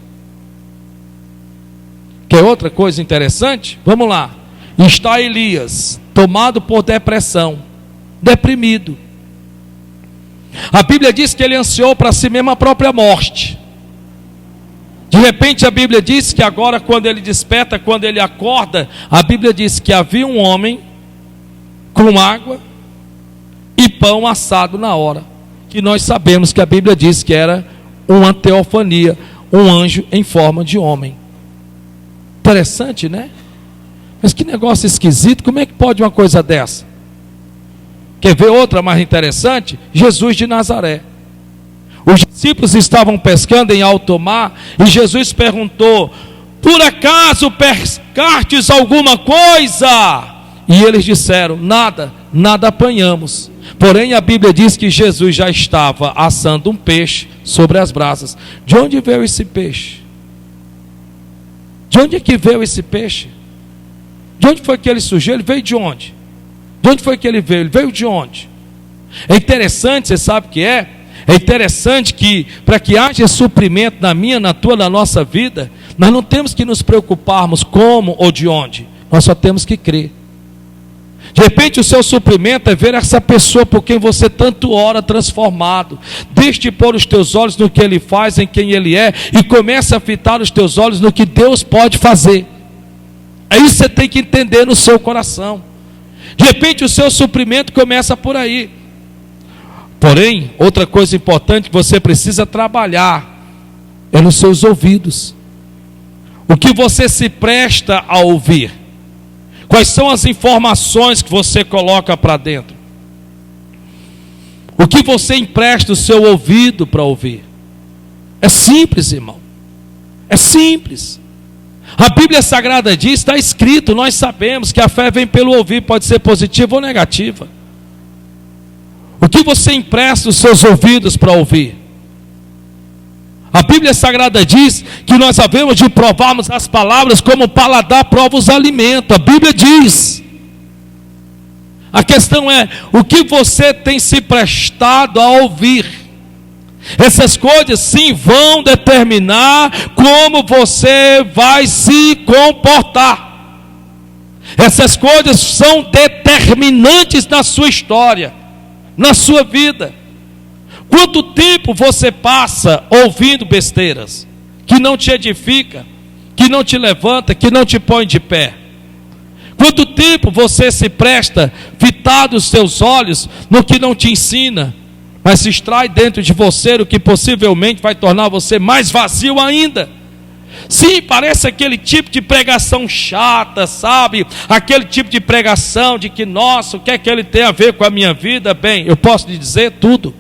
Quer outra coisa interessante? Vamos lá. Está Elias, tomado por depressão, deprimido. A Bíblia diz que ele ansiou para si mesmo a própria morte. De repente a Bíblia diz que agora quando ele desperta, quando ele acorda, a Bíblia diz que havia um homem com água e pão assado na hora. Que nós sabemos que a Bíblia diz que era uma teofania, um anjo em forma de homem. Interessante, né? Mas que negócio esquisito, como é que pode uma coisa dessa? Quer ver outra mais interessante? Jesus de Nazaré. Os discípulos estavam pescando em alto mar e Jesus perguntou: por acaso pescastes alguma coisa? E eles disseram: nada apanhamos. Porém a Bíblia diz que Jesus já estava assando um peixe sobre as brasas. De onde veio esse peixe? De onde é que veio esse peixe? De onde foi que ele surgiu? Ele veio de onde? De onde foi que ele veio? Ele veio de onde? É interessante, você sabe o que é? É interessante que, para que haja suprimento na minha, na tua, na nossa vida, nós não temos que nos preocuparmos como ou de onde. Nós só temos que crer. De repente o seu suprimento é ver essa pessoa por quem você tanto ora transformado. Deixe de pôr os teus olhos no que ele faz, em quem ele é, e comece a fitar os teus olhos no que Deus pode fazer. É isso que você tem que entender no seu coração. De repente o seu suprimento começa por aí. Porém, outra coisa importante que você precisa trabalhar é nos seus ouvidos. O que você se presta a ouvir? Quais são as informações que você coloca para dentro? O que você empresta o seu ouvido para ouvir? É simples, irmão. É simples. A Bíblia Sagrada diz, está escrito, nós sabemos que a fé vem pelo ouvir, pode ser positiva ou negativa. O que você empresta os seus ouvidos para ouvir? A Bíblia Sagrada diz que nós havemos de provarmos as palavras como o paladar prova os alimentos. A Bíblia diz. A questão é, o que você tem se prestado a ouvir? Essas coisas sim vão determinar como você vai se comportar. Essas coisas são determinantes na sua história, na sua vida. Quanto tempo você passa ouvindo besteiras que não te edifica, que não te levanta, que não te põe de pé? Quanto tempo você se presta, fitado os seus olhos no que não te ensina, mas se extrai dentro de você o que possivelmente vai tornar você mais vazio ainda. Sim, parece aquele tipo de pregação chata, sabe? Aquele tipo de pregação de que, nossa, o que é que ele tem a ver com a minha vida? Bem, eu posso lhe dizer tudo.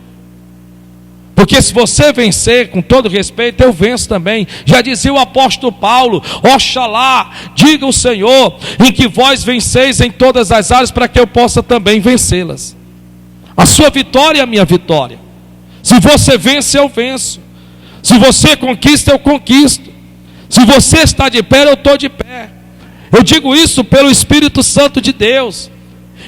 Porque se você vencer, com todo respeito, eu venço também. Já dizia o apóstolo Paulo: oxalá, diga o Senhor, em que vós venceis em todas as áreas, para que eu possa também vencê-las. A sua vitória é a minha vitória. Se você vence, eu venço. Se você conquista, eu conquisto. Se você está de pé, eu estou de pé. Eu digo isso pelo Espírito Santo de Deus.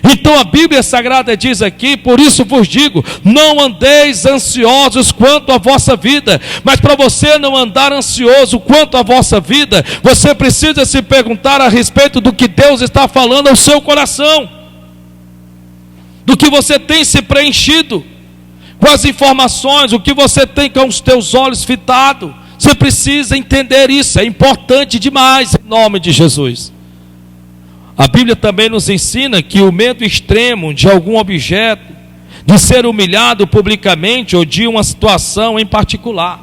Então a Bíblia Sagrada diz aqui: por isso vos digo, não andeis ansiosos quanto à vossa vida. Mas para você não andar ansioso quanto à vossa vida, você precisa se perguntar a respeito do que Deus está falando ao seu coração, do que você tem se preenchido, com as informações, o que você tem com os teus olhos fitados. Você precisa entender isso, é importante demais, em nome de Jesus. A Bíblia também nos ensina que o medo extremo de algum objeto, de ser humilhado publicamente ou de uma situação em particular.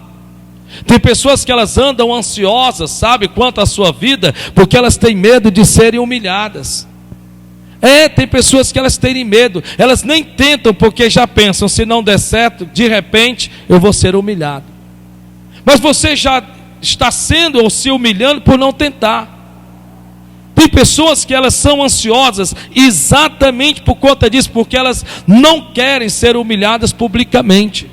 Tem pessoas que elas andam ansiosas, sabe, quanto à sua vida, porque elas têm medo de serem humilhadas. Tem pessoas que elas têm medo, elas nem tentam porque já pensam, se não der certo, de repente eu vou ser humilhado. Mas você já está sendo ou se humilhando por não tentar. Tem pessoas que elas são ansiosas exatamente por conta disso, porque elas não querem ser humilhadas publicamente.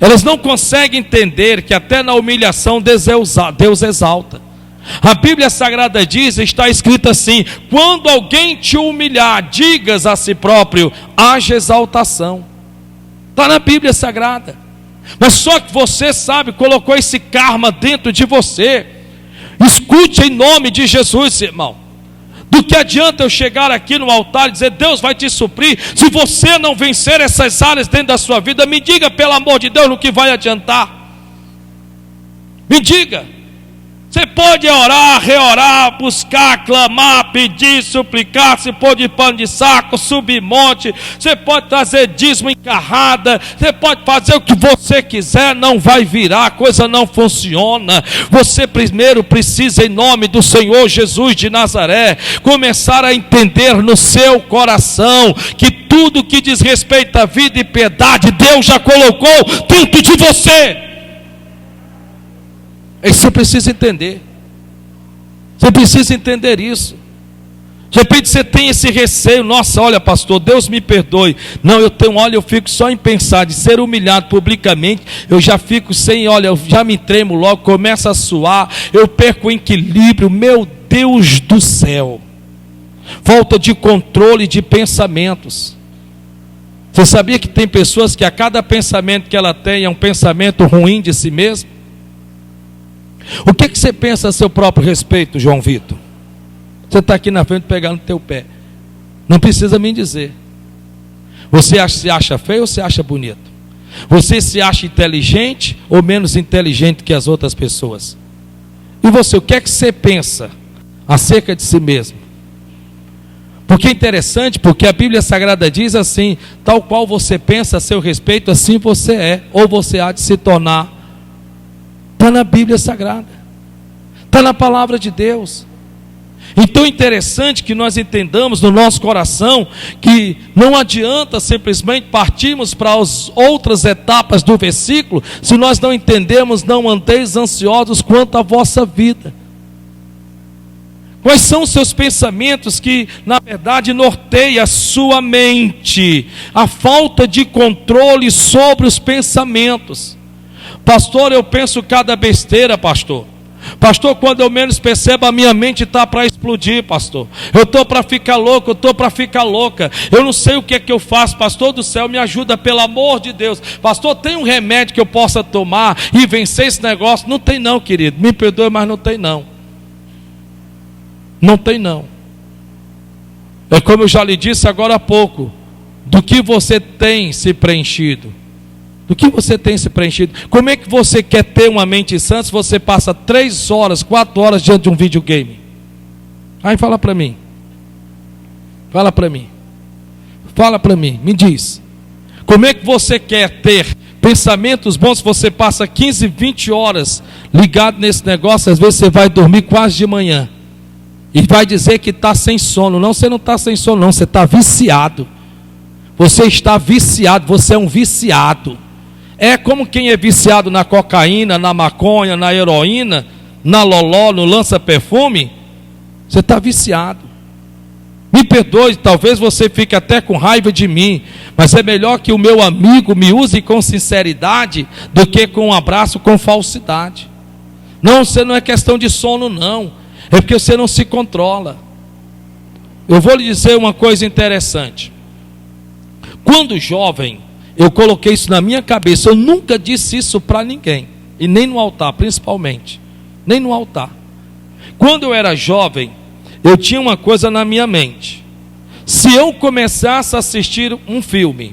Elas não conseguem entender que até na humilhação Deus exalta. A Bíblia Sagrada diz, está escrito assim: quando alguém te humilhar, digas a si próprio, haja exaltação. Está na Bíblia Sagrada. Mas só que você sabe, colocou esse karma dentro de você. Escute em nome de Jesus, irmão. Do que adianta eu chegar aqui no altar e dizer, Deus vai te suprir, se você não vencer essas áreas dentro da sua vida? Me diga, pelo amor de Deus, no que vai adiantar. Me diga. Você pode orar, reorar, buscar, clamar, pedir, suplicar, se pôr de pano de saco, subir monte, você pode trazer dízimo em carrada, você pode fazer o que você quiser, não vai virar, a coisa não funciona. Você primeiro precisa, em nome do Senhor Jesus de Nazaré, começar a entender no seu coração que tudo que diz respeito à vida e piedade, Deus já colocou dentro de você. Você precisa entender. Você precisa entender isso. De repente você tem esse receio: nossa, olha pastor, Deus me perdoe. Não, eu fico só em pensar de ser humilhado publicamente, eu já fico eu já me tremo logo, começo a suar, eu perco o equilíbrio. Meu Deus do céu. Falta de controle de pensamentos. Você sabia que tem pessoas que a cada pensamento que ela tem é um pensamento ruim de si mesmo? O que você pensa a seu próprio respeito, João Vitor? Você está aqui na frente pegando no teu pé. Não precisa me dizer. Você se acha feio ou se acha bonito? Você se acha inteligente ou menos inteligente que as outras pessoas? E você, o que é que você pensa acerca de si mesmo? Porque é interessante, porque a Bíblia Sagrada diz assim: tal qual você pensa a seu respeito, assim você é, ou você há de se tornar. Está na Bíblia Sagrada, está na palavra de Deus. Então é interessante que nós entendamos no nosso coração que não adianta simplesmente partirmos para as outras etapas do versículo, se nós não entendemos, não andeis ansiosos quanto à vossa vida. Quais são os seus pensamentos que na verdade norteia a sua mente? A falta de controle sobre os pensamentos. Pastor, eu penso cada besteira, pastor. Pastor, quando eu menos percebo, a minha mente está para explodir, pastor. Eu estou para ficar louco, eu estou para ficar louca. Eu não sei o que é que eu faço, pastor do céu, me ajuda, pelo amor de Deus. Pastor, tem um remédio que eu possa tomar e vencer esse negócio? Não tem não, querido, me perdoe, mas não tem não. Não tem não. É como eu já lhe disse agora há pouco, do que você tem se preenchido. Do que você tem se preenchido? Como é que você quer ter uma mente sã se você passa 3 horas, 4 horas diante de um videogame? Aí fala para mim. Fala para mim. Fala para mim, me diz. Como é que você quer ter pensamentos bons se você passa 15, 20 horas ligado nesse negócio? Às vezes você vai dormir quase de manhã e vai dizer que está sem sono. Não, você não está sem sono não, você está viciado. Você está viciado, você é um viciado. É como quem é viciado na cocaína, na maconha, na heroína, na loló, no lança-perfume. Você está viciado. Me perdoe, talvez você fique até com raiva de mim, mas é melhor que o meu amigo me use com sinceridade do que com um abraço com falsidade. Não, você não é questão de sono não, é porque você não se controla. Eu vou lhe dizer uma coisa interessante. Quando jovem, eu coloquei isso na minha cabeça, eu nunca disse isso para ninguém, e nem no altar principalmente, nem no altar. Quando eu era jovem, eu tinha uma coisa na minha mente: se eu começasse a assistir um filme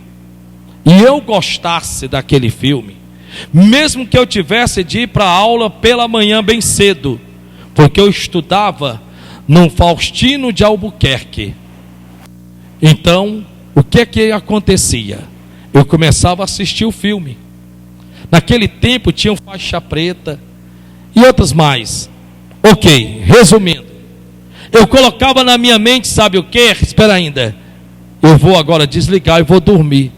e eu gostasse daquele filme, mesmo que eu tivesse de ir para a aula pela manhã bem cedo, porque eu estudava no Faustino de Albuquerque, então o que acontecia? Eu começava a assistir o filme. Naquele tempo tinha Faixa Preta e outras mais. Ok, resumindo, eu colocava na minha mente, sabe o que? Espera ainda, eu vou agora desligar e vou dormir.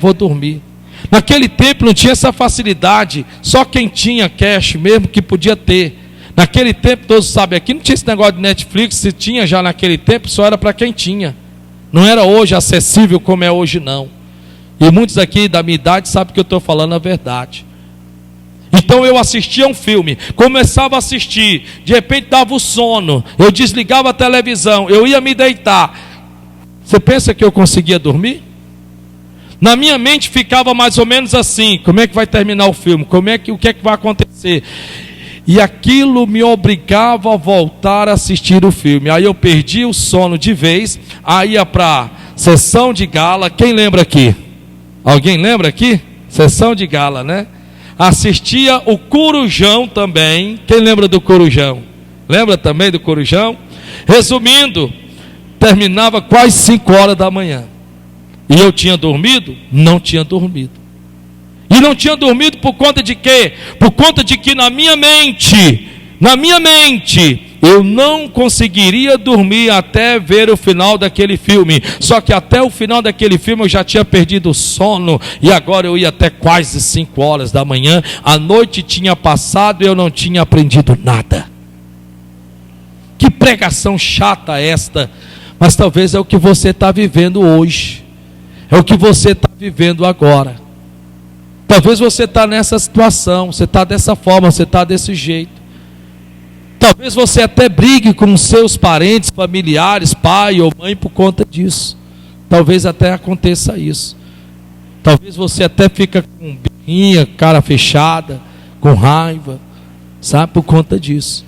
Vou dormir. Naquele tempo não tinha essa facilidade, só quem tinha cash mesmo que podia ter. Naquele tempo, todos sabem aqui, não tinha esse negócio de Netflix, se tinha já naquele tempo, só era para quem tinha. Não era hoje acessível como é hoje não. E muitos aqui da minha idade sabem que eu estou falando a verdade. Então eu assistia um filme, começava a assistir, de repente dava o sono, eu desligava a televisão, eu ia me deitar. Você pensa que eu conseguia dormir? Na minha mente ficava mais ou menos assim: como é que vai terminar o filme? O que é que vai acontecer? E aquilo me obrigava a voltar a assistir o filme. Aí eu perdi o sono de vez, aí ia para sessão de gala. Quem lembra aqui? Alguém lembra aqui? Sessão de gala, né? Assistia o Corujão também. Quem lembra do Corujão? Lembra também do Corujão? Resumindo, terminava quase 5 horas da manhã. E eu tinha dormido? Não tinha dormido. E não tinha dormido por conta de quê? Por conta de que na minha mente, eu não conseguiria dormir até ver o final daquele filme. Só que até o final daquele filme eu já tinha perdido o sono, e agora eu ia até quase 5 horas da manhã. A noite tinha passado e eu não tinha aprendido nada. Que pregação chata esta, mas talvez é o que você está vivendo hoje, é o que você está vivendo agora. Talvez você está nessa situação, você está dessa forma, você está desse jeito. Talvez você até brigue com seus parentes, familiares, pai ou mãe por conta disso. Talvez até aconteça isso. Talvez você até fica com birrinha, cara fechada, com raiva, sabe, por conta disso.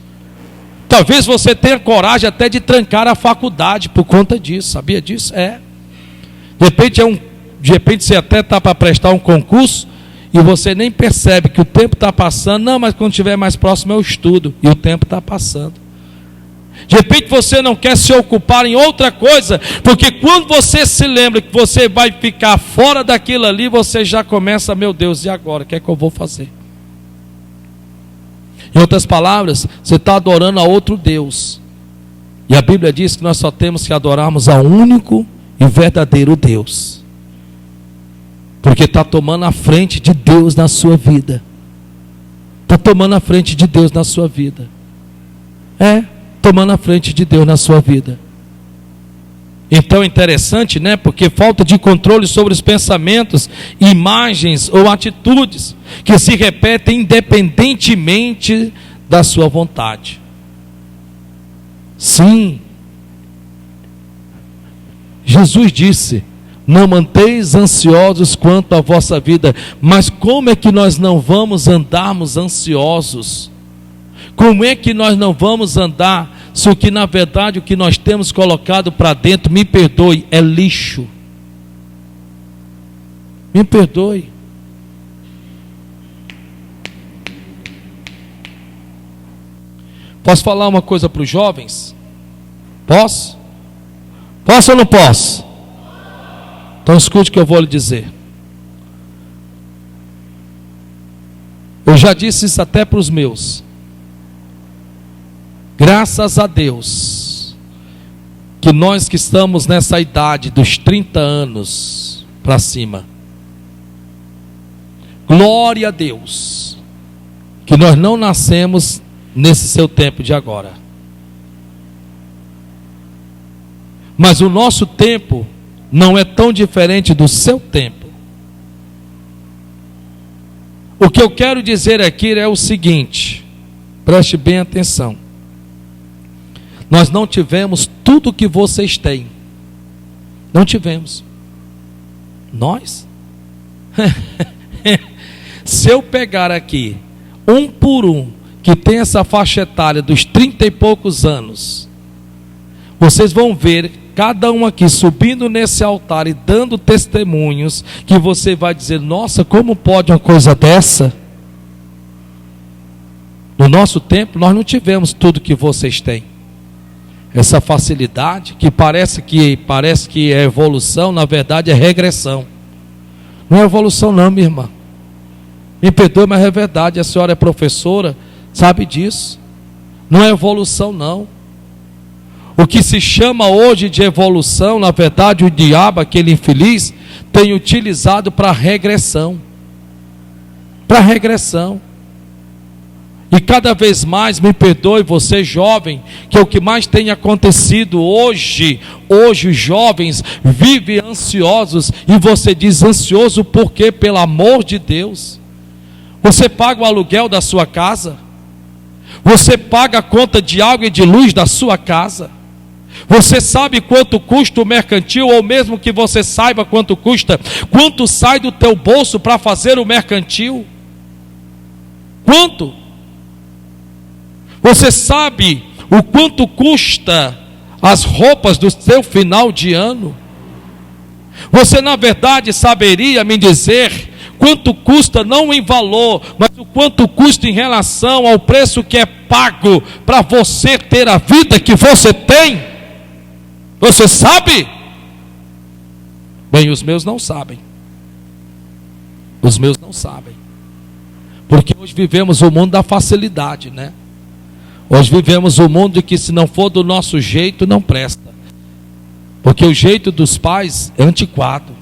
Talvez você tenha coragem até de trancar a faculdade por conta disso. Sabia disso? De repente você até está para prestar um concurso e você nem percebe que o tempo está passando. Não, mas quando estiver mais próximo eu estudo, e o tempo está passando. De repente você não quer se ocupar em outra coisa, porque quando você se lembra que você vai ficar fora daquilo ali, você já começa: meu Deus, e agora? O que é que eu vou fazer? Em outras palavras, você está adorando a outro Deus, e a Bíblia diz que nós só temos que adorarmos ao único e verdadeiro Deus, porque está tomando a frente de Deus na sua vida. Está tomando a frente de Deus na sua vida. Tomando a frente de Deus na sua vida. Então é interessante, né? Porque falta de controle sobre os pensamentos, imagens ou atitudes que se repetem independentemente da sua vontade. Sim, Jesus disse: não manteis ansiosos quanto à vossa vida. Mas como é que nós não vamos andarmos ansiosos? Como é que nós não vamos andar se o que na verdade o que nós temos colocado para dentro, me perdoe, é lixo? Me perdoe. Posso falar uma coisa para os jovens? Posso? Posso ou não posso? Então escute o que eu vou lhe dizer. Eu já disse isso até para os meus. Graças a Deus, que nós que estamos nessa idade dos 30 anos para cima, glória a Deus, que nós não nascemos nesse seu tempo de agora. Mas o nosso tempo não é tão diferente do seu tempo. O que eu quero dizer aqui é o seguinte, preste bem atenção. Nós não tivemos tudo que vocês têm. Não tivemos. Nós? Se eu pegar aqui, um por um, que tem essa faixa etária dos 30 e poucos anos, vocês vão ver cada um aqui subindo nesse altar e dando testemunhos, que você vai dizer, nossa, como pode uma coisa dessa? No nosso tempo, nós não tivemos tudo que vocês têm. Essa facilidade, que parece que é evolução, na verdade é regressão. Não é evolução não, minha irmã. Me perdoe, mas é verdade, a senhora é professora, sabe disso. Não é evolução não. O que se chama hoje de evolução, na verdade o diabo, aquele infeliz, tem utilizado para regressão. Para regressão. E cada vez mais, me perdoe você jovem, que é o que mais tem acontecido hoje os jovens vivem ansiosos, e você diz ansioso porque, pelo amor de Deus, você paga o aluguel da sua casa, você paga a conta de água e de luz da sua casa, você sabe quanto custa o mercantil, ou mesmo que você saiba quanto custa, quanto sai do teu bolso para fazer o mercantil? Quanto? Você sabe o quanto custa as roupas do seu final de ano? Você na verdade saberia me dizer quanto custa, não em valor, mas o quanto custa em relação ao preço que é pago para você ter a vida que você tem? Você sabe? Bem, os meus não sabem. Os meus não sabem. Porque hoje vivemos o mundo da facilidade, né? Hoje vivemos um mundo que, se não for do nosso jeito, não presta. Porque o jeito dos pais é antiquado,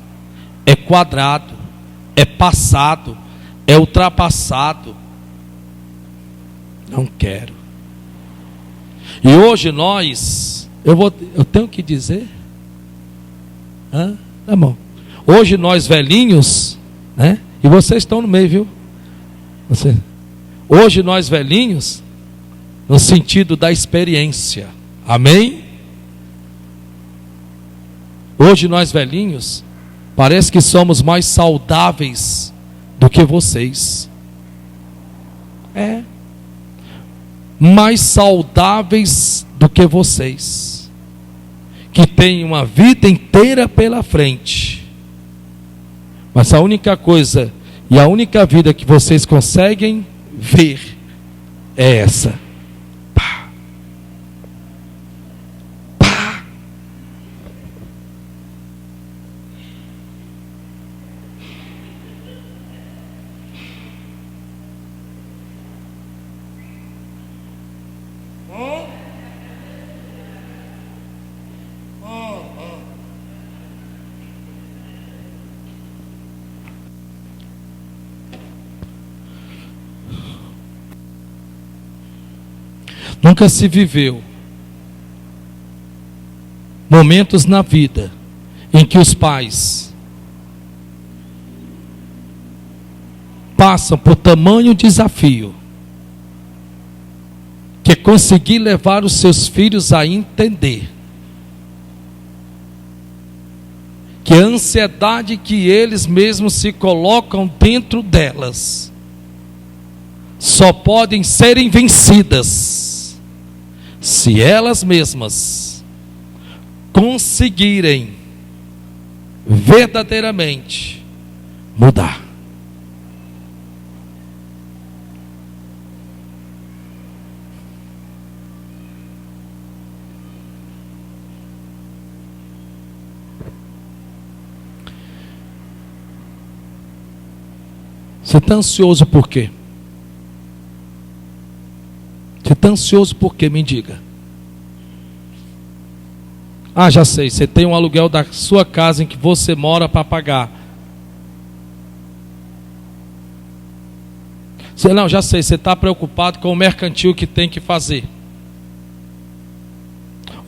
é quadrado, é passado, é ultrapassado. Não quero. E hoje eu tenho que dizer? Tá bom. Hoje nós velhinhos, né? E vocês estão no meio, viu? Hoje nós velhinhos, no sentido da experiência, amém? Hoje nós velhinhos, parece que somos mais saudáveis do que vocês. Mais saudáveis do que vocês, que têm uma vida inteira pela frente. Mas a única coisa e a única vida que vocês conseguem ver é essa. Nunca se viveu momentos na vida em que os pais passam por tamanho desafio, que é conseguir levar os seus filhos a entender que a ansiedade que eles mesmos se colocam dentro delas só podem serem vencidas se elas mesmas conseguirem verdadeiramente mudar. Você está ansioso por quê? Você está ansioso por quê? Me diga. Ah, já sei. Você tem um aluguel da sua casa em que você mora para pagar. Não, já sei. Você está preocupado com o mercantil que tem que fazer.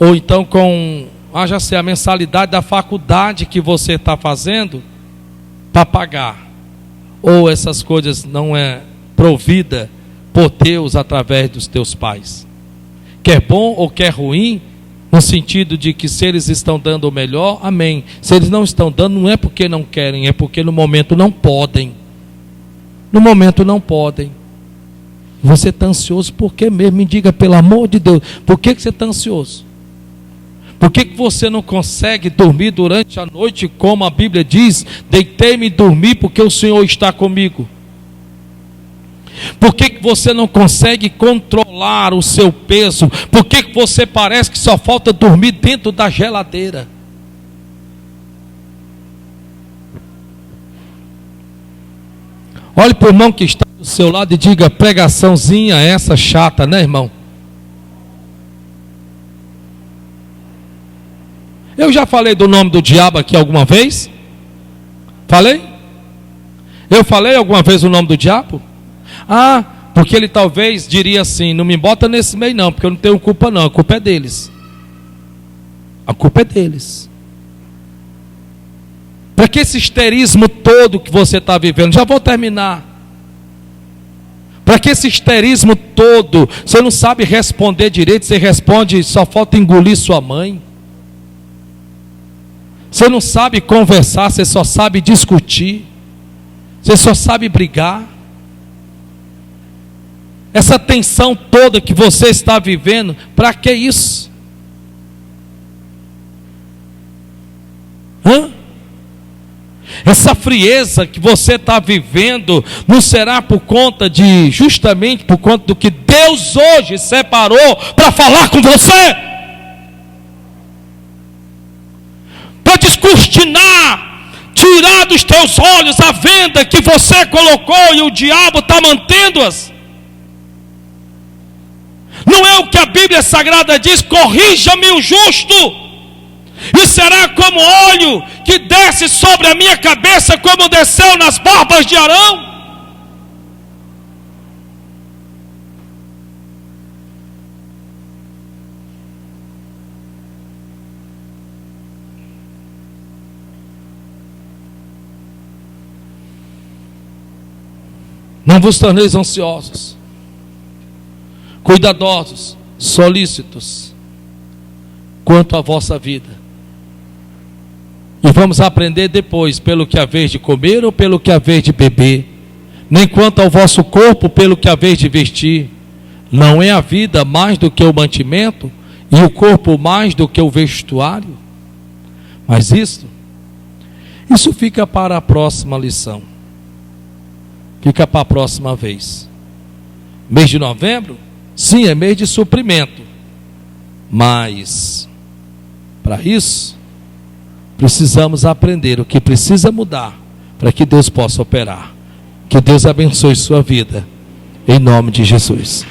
Ou então com, já sei, a mensalidade da faculdade que você está fazendo para pagar. Ou essas coisas não é provida por Deus através dos teus pais. Quer bom ou quer ruim, no sentido de que se eles estão dando o melhor, amém. Se eles não estão dando, não é porque não querem, é porque no momento não podem. No momento não podem. Você está ansioso por quê mesmo? Me diga, pelo amor de Deus, por que você está ansioso? Por que você não consegue dormir durante a noite, como a Bíblia diz? Deitei-me e dormi porque o Senhor está comigo. Por que você não consegue controlar o seu peso? Por que você parece que só falta dormir dentro da geladeira? Olhe para o irmão que está do seu lado e diga: pregaçãozinha essa chata, né, irmão? Eu já falei do nome do diabo aqui alguma vez? Falei? Eu falei alguma vez o nome do diabo? Porque ele talvez diria assim: não me bota nesse meio não, porque eu não tenho culpa não, a culpa é deles. A culpa é deles. Para que esse histerismo todo que você está vivendo? Já vou terminar. Para que esse histerismo todo? Você não sabe responder direito, você responde, só falta engolir sua mãe. Você não sabe conversar, você só sabe discutir. Você só sabe brigar. Essa tensão toda que você está vivendo, para que isso? Essa frieza que você está vivendo, não será por conta de, justamente por conta do que Deus hoje separou para falar com você? Para descortinar, tirar dos teus olhos a venda que você colocou e o diabo está mantendo-as. Não é o que a Bíblia Sagrada diz: corrija-me o justo, e será como óleo que desce sobre a minha cabeça, como desceu nas barbas de Arão. Não vos torneis ansiosos, cuidadosos, solícitos quanto à vossa vida. E vamos aprender depois, pelo que haver de comer ou pelo que haver de beber, nem quanto ao vosso corpo, pelo que haver de vestir. Não é a vida mais do que o mantimento, e o corpo mais do que o vestuário? Mas isso fica para a próxima lição. Fica para a próxima vez. Mês de novembro? Sim, é mês de suprimento. Mas, para isso, precisamos aprender o que precisa mudar, para que Deus possa operar. Que Deus abençoe sua vida, em nome de Jesus.